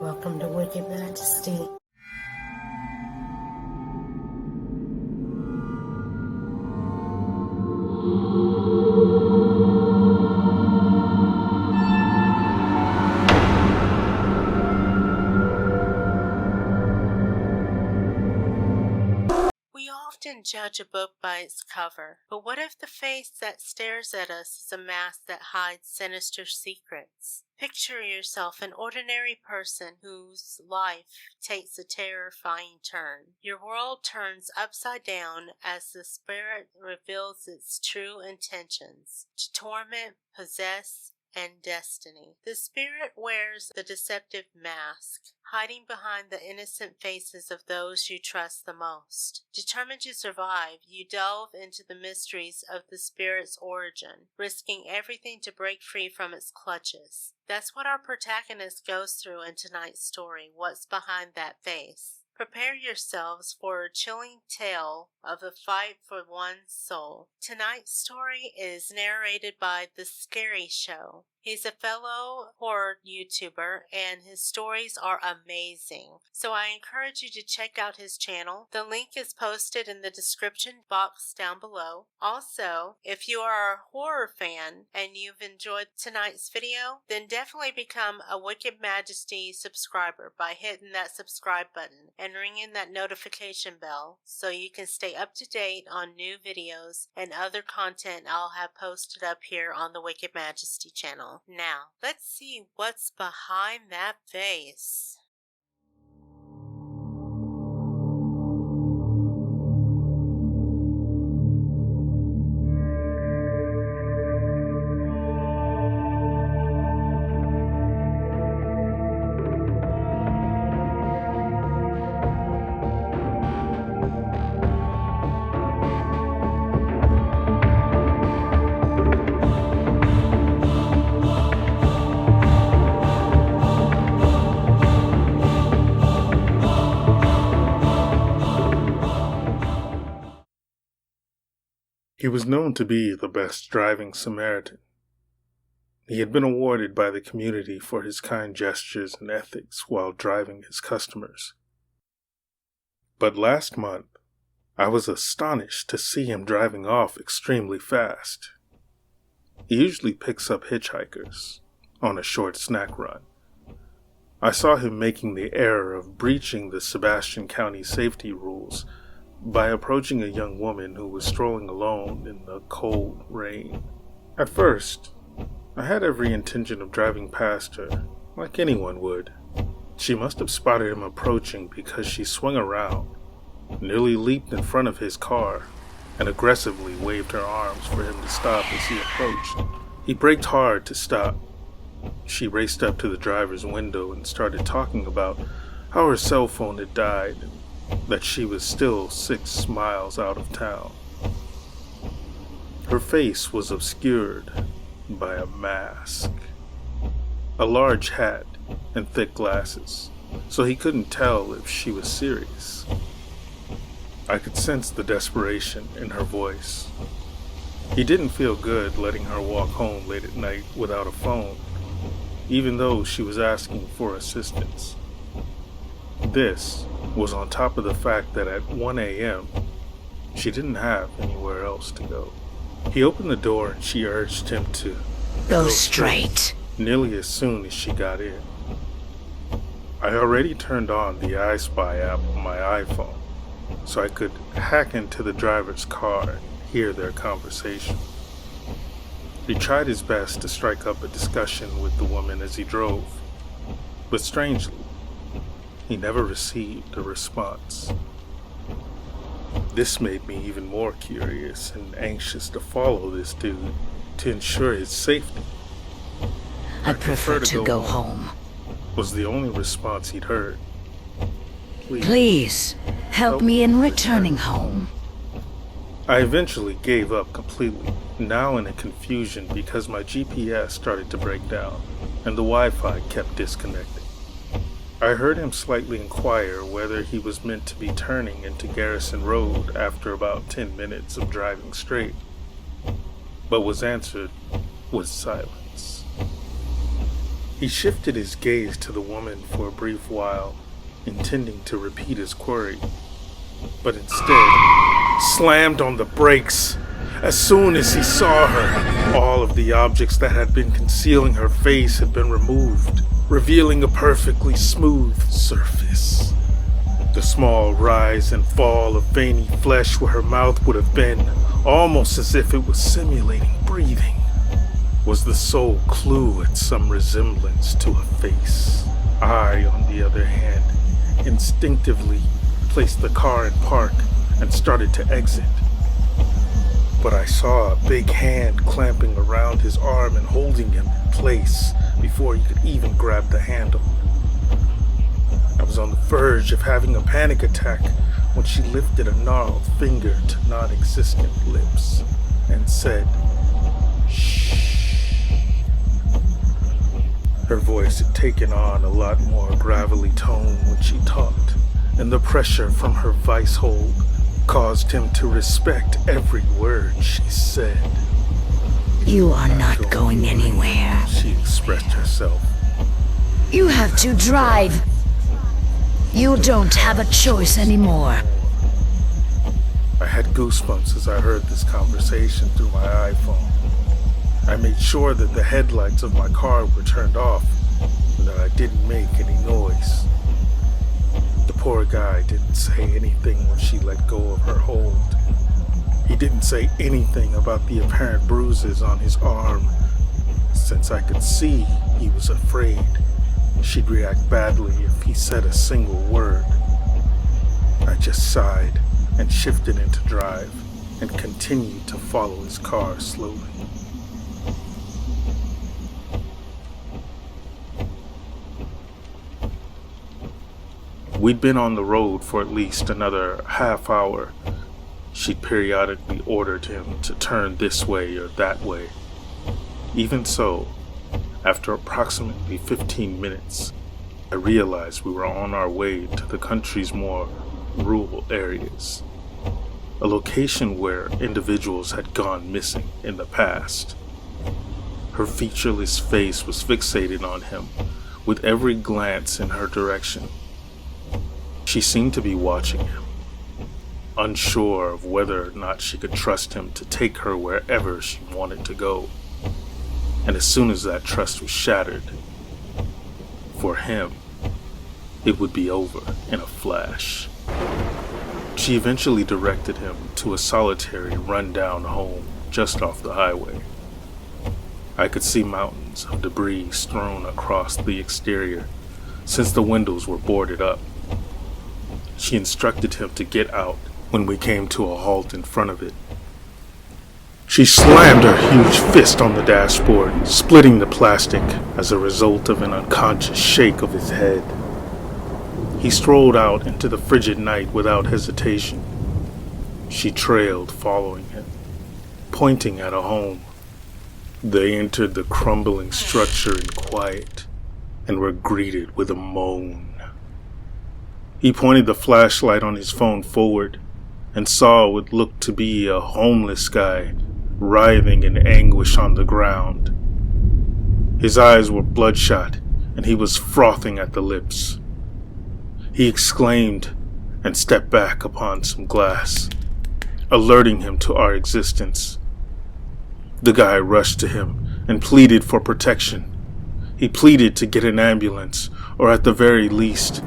Welcome to Wicked Majesty. We often judge a book by its cover, but what if the face that stares at us is a mask that hides sinister secrets? Picture yourself an ordinary person whose life takes a terrifying turn. Your world turns upside down as the spirit reveals its true intentions: to torment, possess, and destiny. The spirit wears the deceptive mask, hiding behind the innocent faces of those you trust the most. Determined to survive, you delve into the mysteries of the spirit's origin, risking everything to break free from its clutches. That's what our protagonist goes through in tonight's story, What's Behind That Face. Prepare yourselves for a chilling tale of a fight for one's soul. Tonight's story is narrated by The Scary Show. He's a fellow horror YouTuber, and his stories are amazing. So I encourage you to check out his channel. The link is posted in the description box down below. Also, if you are a horror fan and you've enjoyed tonight's video, then definitely become a Wicked Majesty subscriber by hitting that subscribe button and ringing that notification bell so you can stay up to date on new videos and other content I'll have posted up here on the Wicked Majesty channel. Now, let's see what's behind that face. He was known to be the best driving Samaritan. He had been awarded by the community for his kind gestures and ethics while driving his customers. But last month, I was astonished to see him driving off extremely fast. He usually picks up hitchhikers on a short snack run. I saw him making the error of breaching the Sebastian County safety rules by approaching a young woman who was strolling alone in the cold rain. At first, I had every intention of driving past her, like anyone would. She must have spotted him approaching because she swung around, nearly leaped in front of his car, and aggressively waved her arms for him to stop as he approached. He braked hard to stop. She raced up to the driver's window and started talking about how her cell phone had died and that she was still 6 miles out of town. Her face was obscured by a mask, a large hat, and thick glasses, so he couldn't tell if she was serious. I could sense the desperation in her voice. He didn't feel good letting her walk home late at night without a phone, even though she was asking for assistance. This was on top of the fact that at 1 a.m., she didn't have anywhere else to go. He opened the door and she urged him to go straight. Nearly as soon as she got in. I already turned on the I Spy app on my iPhone, so I could hack into the driver's car and hear their conversation. He tried his best to strike up a discussion with the woman as he drove, but strangely, he never received a response. This made me even more curious and anxious to follow this dude to ensure his safety. I'd prefer to go home, was the only response he'd heard. Please, help me in returning home. I eventually gave up completely, now in a confusion because my GPS started to break down and the Wi-Fi kept disconnecting. I heard him slightly inquire whether he was meant to be turning into Garrison Road after about 10 minutes of driving straight, but was answered with silence. He shifted his gaze to the woman for a brief while, intending to repeat his query, but instead slammed on the brakes. As soon as he saw her, all of the objects that had been concealing her face had been removed, revealing a perfectly smooth surface. The small rise and fall of veiny flesh where her mouth would have been, almost as if it was simulating breathing, was the sole clue at some resemblance to a face. I, on the other hand, instinctively placed the car in park and started to exit. But I saw a big hand clamping around his arm and holding him in place before he could even grab the handle. I was on the verge of having a panic attack when she lifted a gnarled finger to non-existent lips and said, "Shh." Her voice had taken on a lot more gravelly tone when she talked, and the pressure from her vice hold caused him to respect every word she said. You are not going anywhere. She expressed herself. You have to drive. You don't have a choice anymore. I had goosebumps as I heard this conversation through my iPhone. I made sure that the headlights of my car were turned off and that I didn't make any noise. The poor guy didn't say anything when she let go of her hold. He didn't say anything about the apparent bruises on his arm, since I could see he was afraid she'd react badly if he said a single word. I just sighed and shifted into drive and continued to follow his car slowly. We'd been on the road for at least another half hour. She'd periodically ordered him to turn this way or that way. Even so, after approximately 15 minutes, I realized we were on our way to the country's more rural areas, a location where individuals had gone missing in the past. Her featureless face was fixated on him with every glance in her direction. She seemed to be watching him, unsure of whether or not she could trust him to take her wherever she wanted to go. And as soon as that trust was shattered, for him, it would be over in a flash. She eventually directed him to a solitary, run-down home just off the highway. I could see mountains of debris strewn across the exterior, since the windows were boarded up. She instructed him to get out when we came to a halt in front of it. She slammed her huge fist on the dashboard, splitting the plastic as a result of an unconscious shake of his head. He strolled out into the frigid night without hesitation. She trailed, following him, pointing at a home. They entered the crumbling structure in quiet and were greeted with a moan. He pointed the flashlight on his phone forward and saw what looked to be a homeless guy writhing in anguish on the ground. His eyes were bloodshot and he was frothing at the lips. He exclaimed and stepped back upon some glass, alerting him to our existence. The guy rushed to him and pleaded for protection. He pleaded to get an ambulance, or at the very least,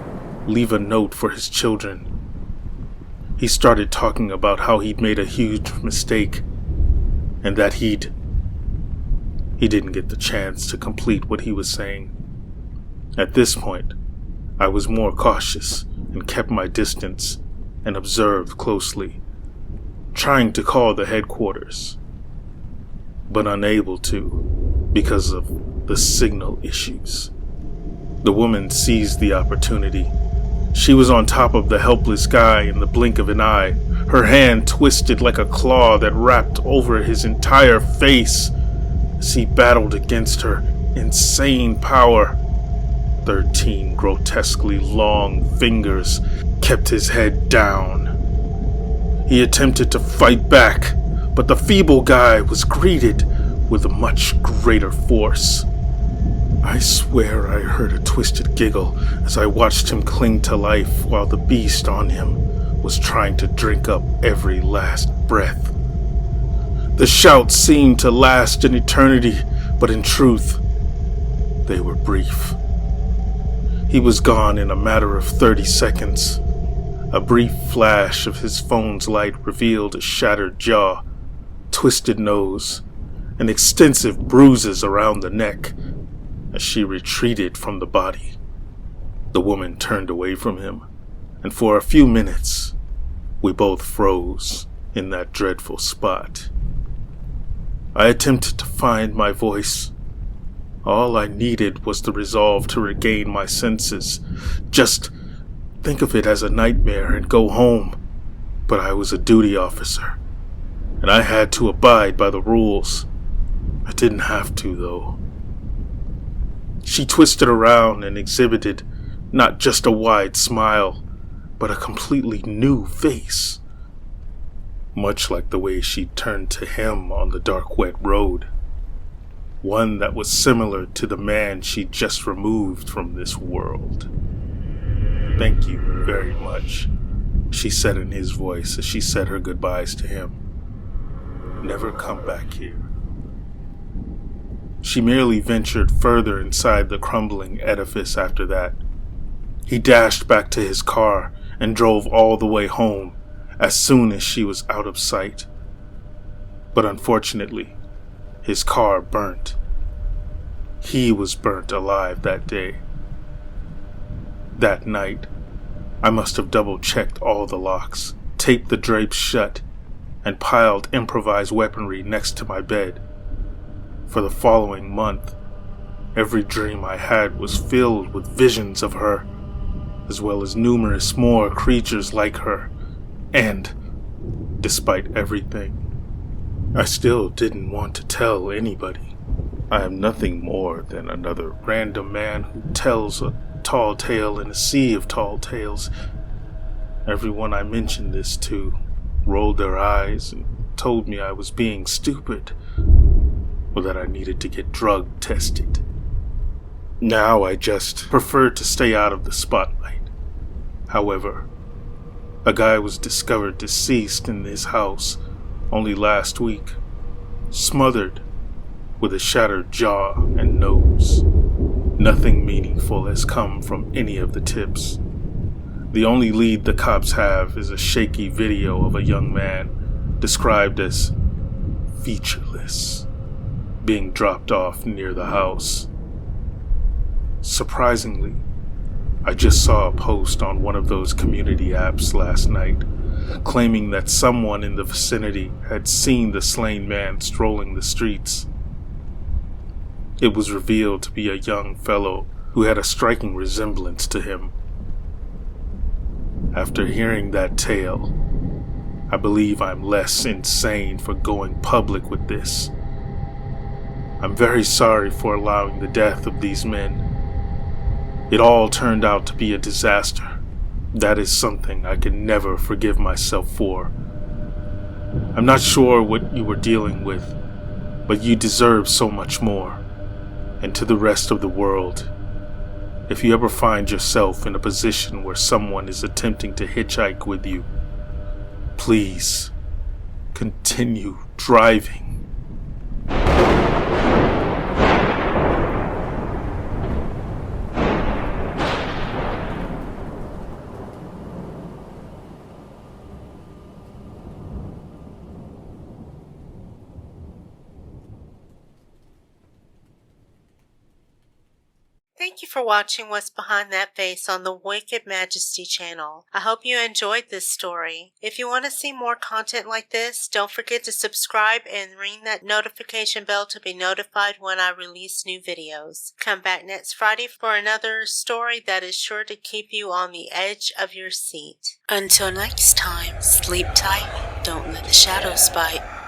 leave a note for his children. He started talking about how he'd made a huge mistake, and that he didn't get the chance to complete what he was saying. At this point, I was more cautious and kept my distance and observed closely, trying to call the headquarters, but unable to because of the signal issues. The woman seized the opportunity. She was on top of the helpless guy in the blink of an eye, her hand twisted like a claw that wrapped over his entire face as he battled against her insane power. 13 grotesquely long fingers kept his head down. He attempted to fight back, but the feeble guy was greeted with a much greater force. I swear I heard a twisted giggle as I watched him cling to life while the beast on him was trying to drink up every last breath. The shouts seemed to last an eternity, but in truth, they were brief. He was gone in a matter of 30 seconds. A brief flash of his phone's light revealed a shattered jaw, twisted nose, and extensive bruises around the neck as she retreated from the body. The woman turned away from him, and for a few minutes, we both froze in that dreadful spot. I attempted to find my voice. All I needed was the resolve to regain my senses. Just think of it as a nightmare and go home. But I was a duty officer, and I had to abide by the rules. I didn't have to, though. She twisted around and exhibited not just a wide smile, but a completely new face. Much like the way she turned to him on the dark, wet road. One that was similar to the man she'd just removed from this world. "Thank you very much," she said in his voice as she said her goodbyes to him. "Never come back here." She merely ventured further inside the crumbling edifice after that. He dashed back to his car and drove all the way home as soon as she was out of sight. But unfortunately, his car burnt. He was burnt alive that day. That night, I must have double-checked all the locks, taped the drapes shut, and piled improvised weaponry next to my bed. For the following month, every dream I had was filled with visions of her, as well as numerous more creatures like her. And, despite everything, I still didn't want to tell anybody. I am nothing more than another random man who tells a tall tale in a sea of tall tales. Everyone I mentioned this to rolled their eyes and told me I was being stupid, or that I needed to get drug tested. Now I just prefer to stay out of the spotlight. However, a guy was discovered deceased in his house only last week, smothered with a shattered jaw and nose. Nothing meaningful has come from any of the tips. The only lead the cops have is a shaky video of a young man described as featureless being dropped off near the house. Surprisingly, I just saw a post on one of those community apps last night, claiming that someone in the vicinity had seen the slain man strolling the streets. It was revealed to be a young fellow who had a striking resemblance to him. After hearing that tale, I believe I'm less insane for going public with this. I'm very sorry for allowing the death of these men. It all turned out to be a disaster. That is something I can never forgive myself for. I'm not sure what you were dealing with, but you deserve so much more. And to the rest of the world, if you ever find yourself in a position where someone is attempting to hitchhike with you, please continue driving. Thank you for watching What's Behind That Face on the Wicked Majesty channel. I hope you enjoyed this story. If you want to see more content like this, don't forget to subscribe and ring that notification bell to be notified when I release new videos. Come back next Friday for another story that is sure to keep you on the edge of your seat. Until next time, sleep tight, don't let the shadows bite.